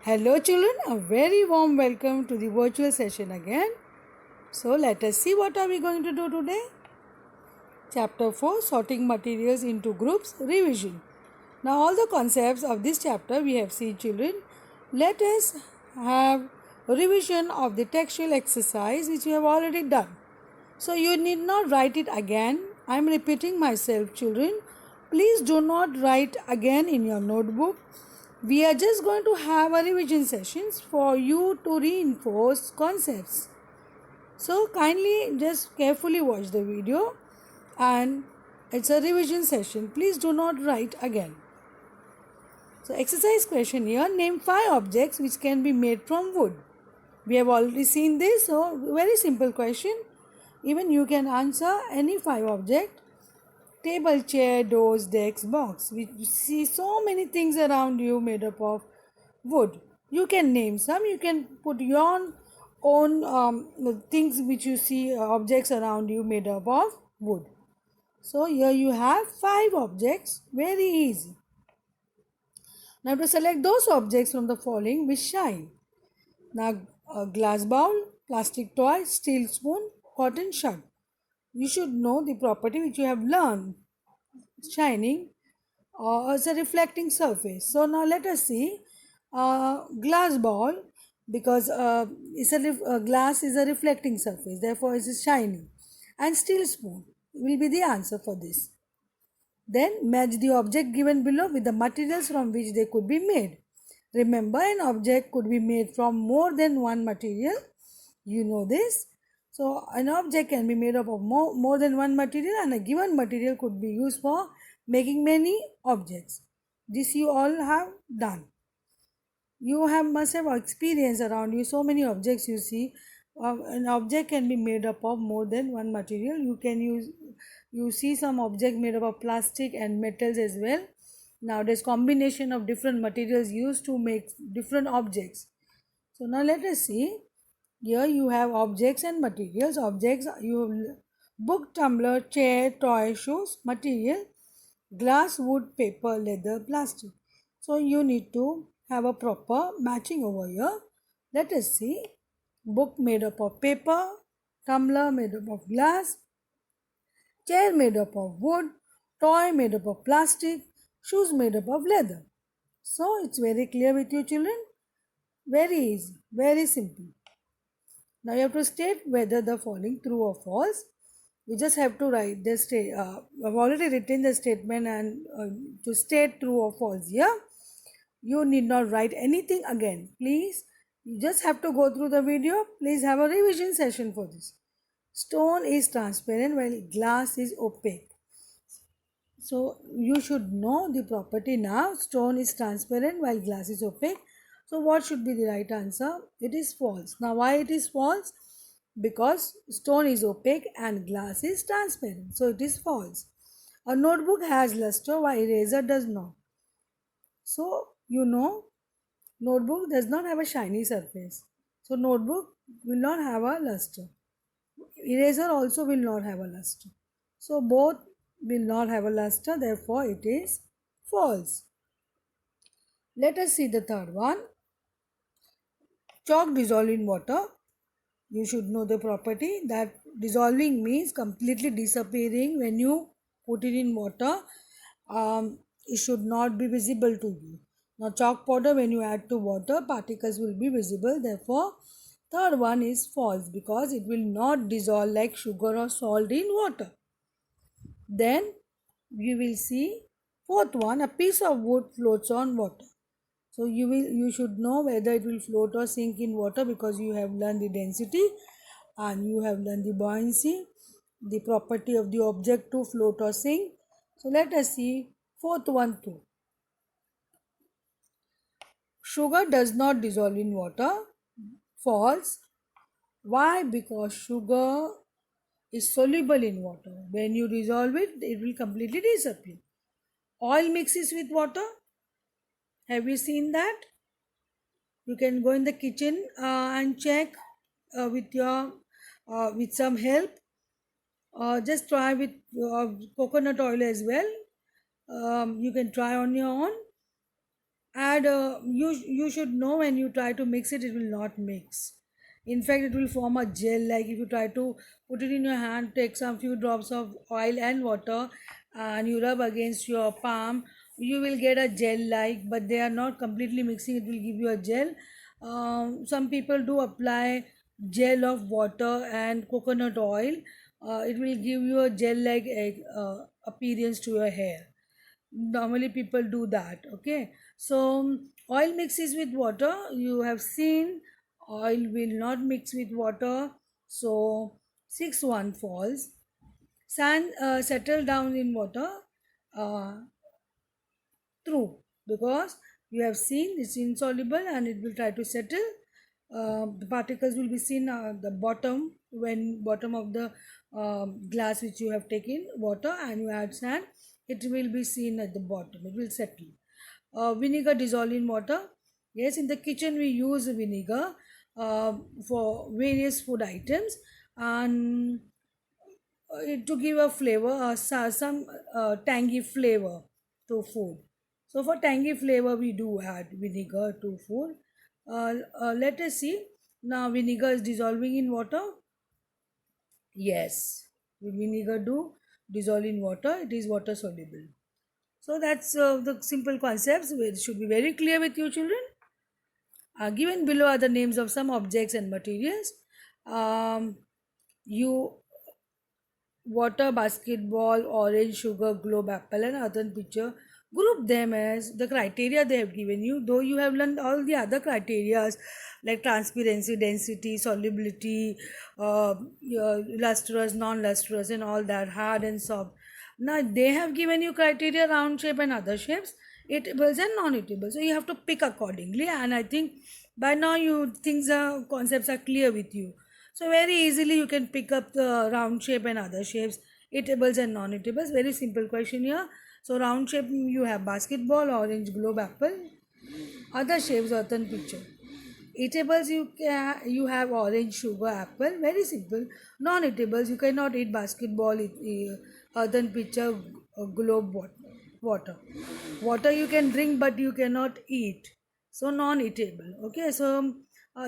Hello children, a very warm welcome to the virtual session again. So let us see what are we going to do today. Chapter 4, Sorting Materials into Groups, Revision. Now all the concepts of this chapter we have seen children. Let us have a revision of the textual exercise which we have already done. So you need not write it again. I am repeating myself children. Please do not write again in your notebook. We are just going to have a revision sessions for you to reinforce concepts. So kindly just carefully watch the video, and it's a revision session. Please do not write again. So exercise question here, name 5 objects which can be made from wood. We have already seen this, so very simple question. Even you can answer any 5 objects. Table, chair, doors, decks, box. We see so many things around you made up of wood. You can name some. You can put your own things which you see, objects around you made up of wood. So here you have 5 objects. Very easy. Now to select those objects from the following which shine. Now a glass bowl, plastic toy, steel spoon, cotton shirt. You should know the property which you have learned. Shining as a reflecting surface. So now let us see glass ball, because glass is a reflecting surface, therefore it is shining, and steel spoon will be the answer for this. Then match the object given below with the materials from which they could be made. Remember, an object could be made from more than one material. You know this. So an object can be made up of more than one material, and a given material could be used for making many objects. This you all have done. You must have experience around you. So many objects you see. An object can be made up of more than one material. You see some object made up of plastic and metals as well. Nowadays combination of different materials used to make different objects. So now let us see. Here you have objects and materials. Objects, you have book, tumbler, chair, toy, shoes. Material, glass, wood, paper, leather, plastic. So you need to have a proper matching over here. Let us see. Book made up of paper, tumbler made up of glass, chair made up of wood, toy made up of plastic, shoes made up of leather. So it's very clear with you children. Very easy, very simple. Now you have to state whether the following true or false. You just have to write the I've already written the statement, and to state true or false here, you need not write anything again. Please, you just have to go through the video. Please have a revision session for this. Stone is transparent while glass is opaque. So you should know the property now. Stone is transparent while glass is opaque. So what should be the right answer? It is false. Now why it is false? Because stone is opaque and glass is transparent. So it is false. A notebook has luster while eraser does not. So you know, notebook does not have a shiny surface. So notebook will not have a luster. Eraser also will not have a luster. So both will not have a luster, therefore it is false. Let us see the third one. Chalk dissolve in water. You should know the property that dissolving means completely disappearing. When you put it in water, it should not be visible to you. Now chalk powder, when you add to water, particles will be visible. Therefore third one is false, because it will not dissolve like sugar or salt in water. Then you will see fourth one, a piece of wood floats on water. So you should know whether it will float or sink in water, because you have learned the density and you have learned the buoyancy, the property of the object to float or sink. So let us see fourth one too. Sugar does not dissolve in water. False. Why? Because sugar is soluble in water. When you dissolve it, it will completely disappear. Oil mixes with water. Have you seen that? You can go in the kitchen and check with some help. Just try with coconut oil as well. You can try on your own, add you should know when you try to mix it, it will not mix. In fact, it will form a gel. Like if you try to put it in your hand, take some few drops of oil and water and you rub against your palm, you will get a gel like, but they are not completely mixing, it will give you a gel. Some people do apply gel of water and coconut oil. It will give you a gel like appearance to your hair. Normally people do that. Okay, so oil mixes with water, you have seen. Oil will not mix with water, so 6-1 falls. Sand settle down in water. uh, True, because you have seen it's insoluble and it will try to settle. The particles will be seen at the bottom, when bottom of the glass which you have taken water and you add sand, it will be seen at the bottom, it will settle. Vinegar dissolved in water. Yes, in the kitchen we use vinegar for various food items, and to give a flavor, some tangy flavor to food. So for tangy flavor, we do add vinegar to food. Let us see. Now vinegar is dissolving in water. Yes, vinegar do dissolve in water. It is water soluble. So that's the simple concepts. It should be very clear with you, children. Given below are the names of some objects and materials. You water, basketball, orange, sugar, globe, apple, and other picture. Group them as the criteria they have given you, though you have learned all the other criteria like transparency, density, solubility, lustrous, non-lustrous, and all that, hard and soft. Now they have given you criteria, round shape and other shapes, eatables and non-eatables. So you have to pick accordingly, and I think by now you things are concepts are clear with you. So very easily you can pick up the round shape and other shapes, eatables and non-eatables. Very simple question here. So round shape you have basketball, orange, globe, apple. Other shapes, earthen picture. Eatables you have orange, sugar, apple. Very simple. Non-eatables you cannot eat basketball, earthen picture, globe, water. Water you can drink but you cannot eat. So non-eatable. Okay, so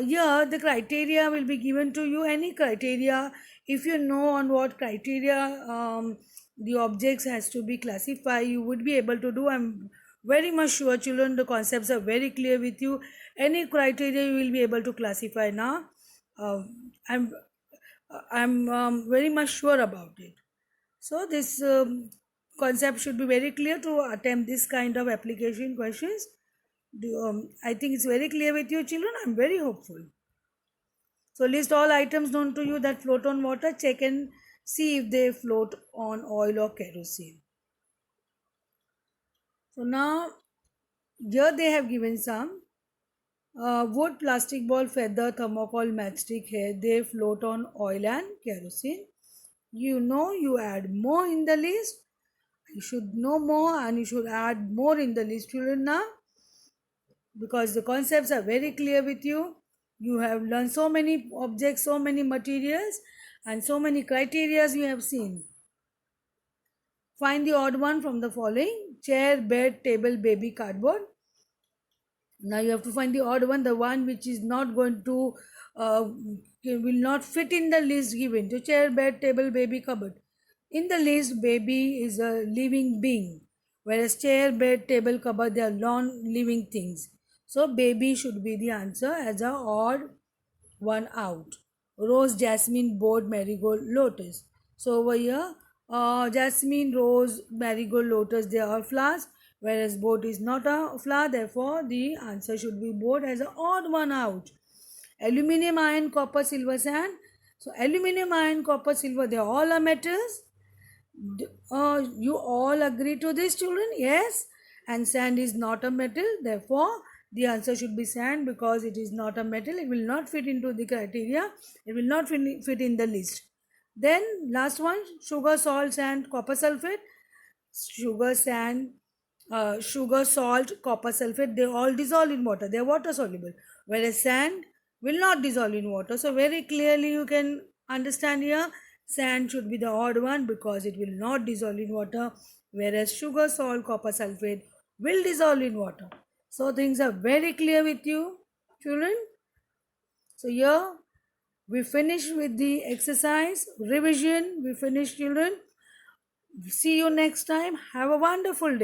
here the criteria will be given to you. Any criteria, if you know on what criteria the objects has to be classified, you would be able to do. I'm very much sure, children, the concepts are very clear with you. Any criteria you will be able to classify now. uh, i'm I'm very much sure about it. So this concept should be very clear to attempt this kind of application questions. I think it's very clear with you, children. I'm very hopeful. So list all items known to you that float on water. Check and see if they float on oil or kerosene. So now here they have given some wood, plastic ball, feather, thermocol, matchstick, hair. They float on oil and kerosene. You know, you add more in the list. You should know more and you should add more in the list, children, now, because the concepts are very clear with you. You have learned so many objects, so many materials, and so many criterias you have seen. Find the odd one from the following: chair, bed, table, baby, cardboard. Now you have to find the odd one, the one which is not going to will not fit in the list given. So chair, bed, table, baby, cupboard. In the list, baby is a living being, whereas chair, bed, table, cupboard, they are non-living things. So baby should be the answer as a odd one out. Rose, jasmine, board, marigold, lotus. So over here, jasmine, rose, marigold, lotus, they are flowers, whereas board is not a flower. Therefore, the answer should be board as an odd one out. Aluminium, iron, copper, silver, sand. So aluminium, iron, copper, silver, they all are metals. You all agree to this, children? Yes. And sand is not a metal. Therefore, the answer should be sand, because it is not a metal. It will not fit into the criteria. It will not fit in the list. Then last one, sugar, salt, sand, copper sulfate. Sugar, sand, sugar, salt, copper sulfate, they all dissolve in water. They are water soluble. Whereas sand will not dissolve in water. So very clearly you can understand here, sand should be the odd one because it will not dissolve in water. Whereas sugar, salt, copper sulfate will dissolve in water. So things are very clear with you, children. So here we finish with the exercise revision. We finish, children. See you next time. Have a wonderful day.